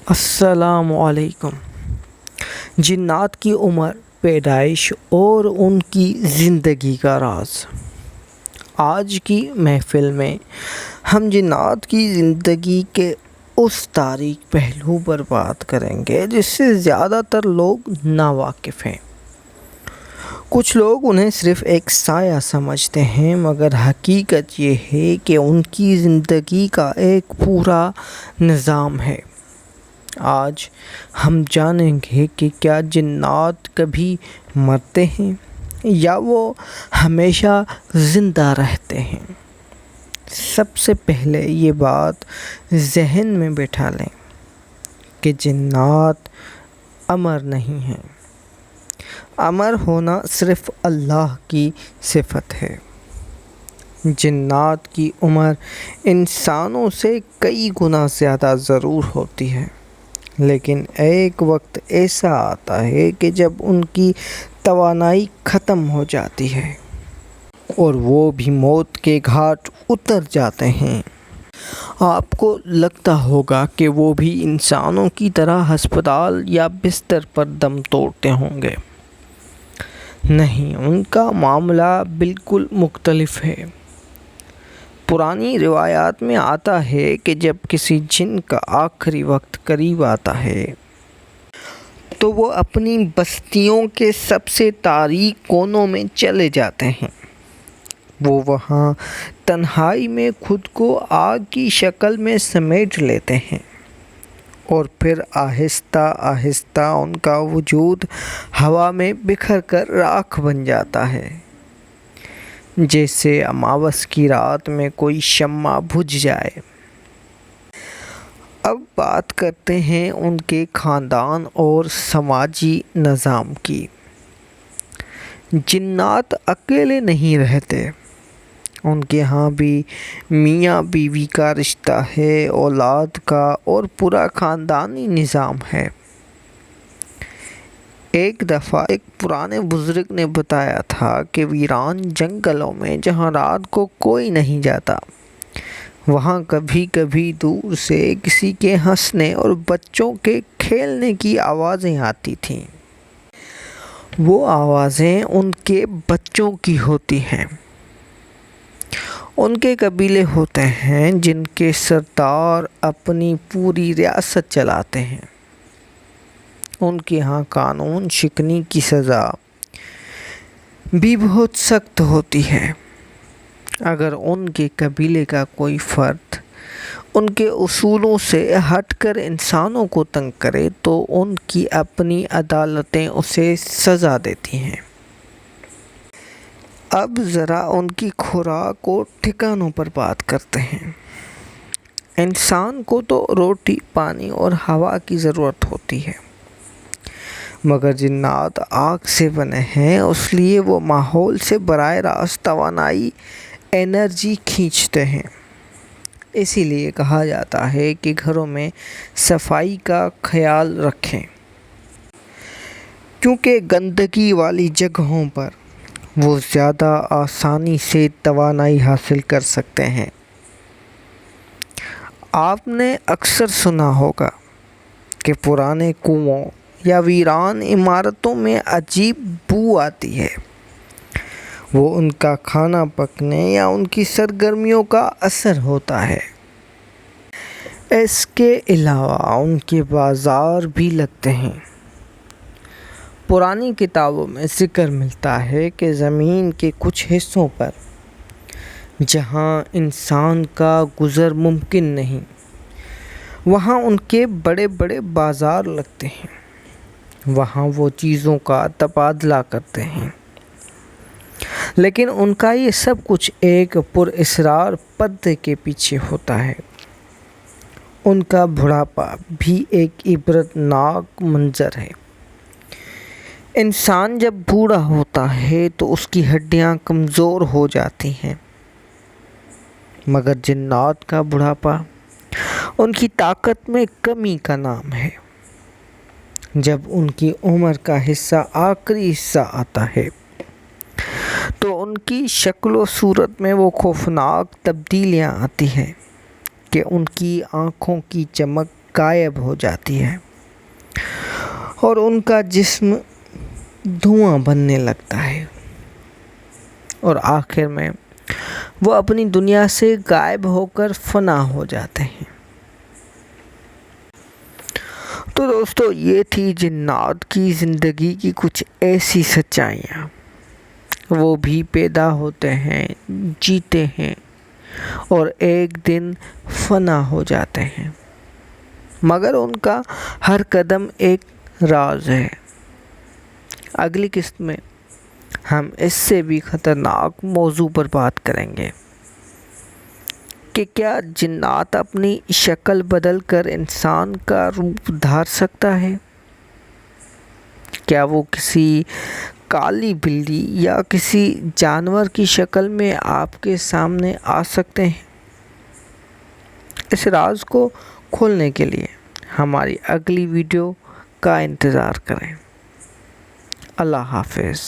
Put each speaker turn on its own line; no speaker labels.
السلام علیکم۔ جنات کی عمر، پیدائش اور ان کی زندگی کا راز۔ آج کی محفل میں ہم جنات کی زندگی کے اس تاریک پہلو پر بات کریں گے جس سے زیادہ تر لوگ ناواقف ہیں۔ کچھ لوگ انہیں صرف ایک سایہ سمجھتے ہیں، مگر حقیقت یہ ہے کہ ان کی زندگی کا ایک پورا نظام ہے۔ آج ہم جانیں گے کہ کیا جنات کبھی مرتے ہیں یا وہ ہمیشہ زندہ رہتے ہیں۔ سب سے پہلے یہ بات ذہن میں بٹھا لیں کہ جنات امر نہیں ہیں۔ امر ہونا صرف اللہ کی صفت ہے۔ جنات کی عمر انسانوں سے کئی گنا زیادہ ضرور ہوتی ہے، لیکن ایک وقت ایسا آتا ہے کہ جب ان کی توانائی ختم ہو جاتی ہے اور وہ بھی موت کے گھاٹ اتر جاتے ہیں۔ آپ کو لگتا ہوگا کہ وہ بھی انسانوں کی طرح ہسپتال یا بستر پر دم توڑتے ہوں گے۔ نہیں، ان کا معاملہ بالکل مختلف ہے۔ پرانی روایات میں آتا ہے کہ جب کسی جن کا آخری وقت قریب آتا ہے تو وہ اپنی بستیوں کے سب سے تاریک کونوں میں چلے جاتے ہیں۔ وہ وہاں تنہائی میں خود کو آگ کی شکل میں سمیٹ لیتے ہیں اور پھر آہستہ آہستہ ان کا وجود ہوا میں بکھر کر راکھ بن جاتا ہے، جیسے اماوس کی رات میں کوئی شمع بجھ جائے۔ اب بات کرتے ہیں ان کے خاندان اور سماجی نظام کی۔ جنات اکیلے نہیں رہتے، ان کے ہاں بھی میاں بیوی کا رشتہ ہے، اولاد کا اور پورا خاندانی نظام ہے۔ ایک دفعہ ایک پرانے بزرگ نے بتایا تھا کہ ویران جنگلوں میں جہاں رات کو کوئی نہیں جاتا، وہاں کبھی کبھی دور سے کسی کے ہنسنے اور بچوں کے کھیلنے کی آوازیں آتی تھیں۔ وہ آوازیں ان کے بچوں کی ہوتی ہیں۔ ان کے قبیلے ہوتے ہیں جن کے سردار اپنی پوری ریاست چلاتے ہیں۔ ان کے ہاں قانون شکنی کی سزا بھی بہت سخت ہوتی ہے۔ اگر ان کے قبیلے کا کوئی فرد ان کے اصولوں سے ہٹ کر انسانوں کو تنگ کرے تو ان کی اپنی عدالتیں اسے سزا دیتی ہیں۔ اب ذرا ان کی خوراک اور ٹھکانوں پر بات کرتے ہیں۔ انسان کو تو روٹی، پانی اور ہوا کی ضرورت ہوتی ہے، مگر جنات آگ سے بنے ہیں، اس لیے وہ ماحول سے براہ راست توانائی، انرجی کھینچتے ہیں۔ اسی لیے کہا جاتا ہے کہ گھروں میں صفائی کا خیال رکھیں، کیونکہ گندگی والی جگہوں پر وہ زیادہ آسانی سے توانائی حاصل کر سکتے ہیں۔ آپ نے اکثر سنا ہوگا کہ پرانے کنووں یا ویران عمارتوں میں عجیب بو آتی ہے۔ وہ ان کا کھانا پکنے یا ان کی سرگرمیوں کا اثر ہوتا ہے۔ اس کے علاوہ ان کے بازار بھی لگتے ہیں۔ پرانی کتابوں میں ذکر ملتا ہے کہ زمین کے کچھ حصوں پر جہاں انسان کا گزر ممکن نہیں، وہاں ان کے بڑے بڑے بازار لگتے ہیں۔ وہاں وہ چیزوں کا تبادلہ کرتے ہیں، لیکن ان کا یہ سب کچھ ایک پراسرار پردے کے پیچھے ہوتا ہے۔ ان کا بڑھاپا بھی ایک عبرت ناک منظر ہے۔ انسان جب بوڑھا ہوتا ہے تو اس کی ہڈیاں کمزور ہو جاتی ہیں، مگر جنات کا بڑھاپا ان کی طاقت میں کمی کا نام ہے۔ جب ان کی عمر کا آخری حصہ آتا ہے تو ان کی شکل و صورت میں وہ خوفناک تبدیلیاں آتی ہیں کہ ان کی آنکھوں کی چمک غائب ہو جاتی ہے اور ان کا جسم دھواں بننے لگتا ہے اور آخر میں وہ اپنی دنیا سے غائب ہو کر فنا ہو جاتے ہیں۔ تو دوستو، یہ تھی جنات کی زندگی کی کچھ ایسی سچائیاں۔ وہ بھی پیدا ہوتے ہیں، جیتے ہیں اور ایک دن فنا ہو جاتے ہیں، مگر ان کا ہر قدم ایک راز ہے۔ اگلی قسط میں ہم اس سے بھی خطرناک موضوع پر بات کریں گے کہ کیا جنات اپنی شکل بدل کر انسان کا روپ دھار سکتا ہے؟ کیا وہ کسی کالی بلی یا کسی جانور کی شکل میں آپ کے سامنے آ سکتے ہیں؟ اس راز کو کھولنے کے لیے ہماری اگلی ویڈیو کا انتظار کریں۔ اللہ حافظ۔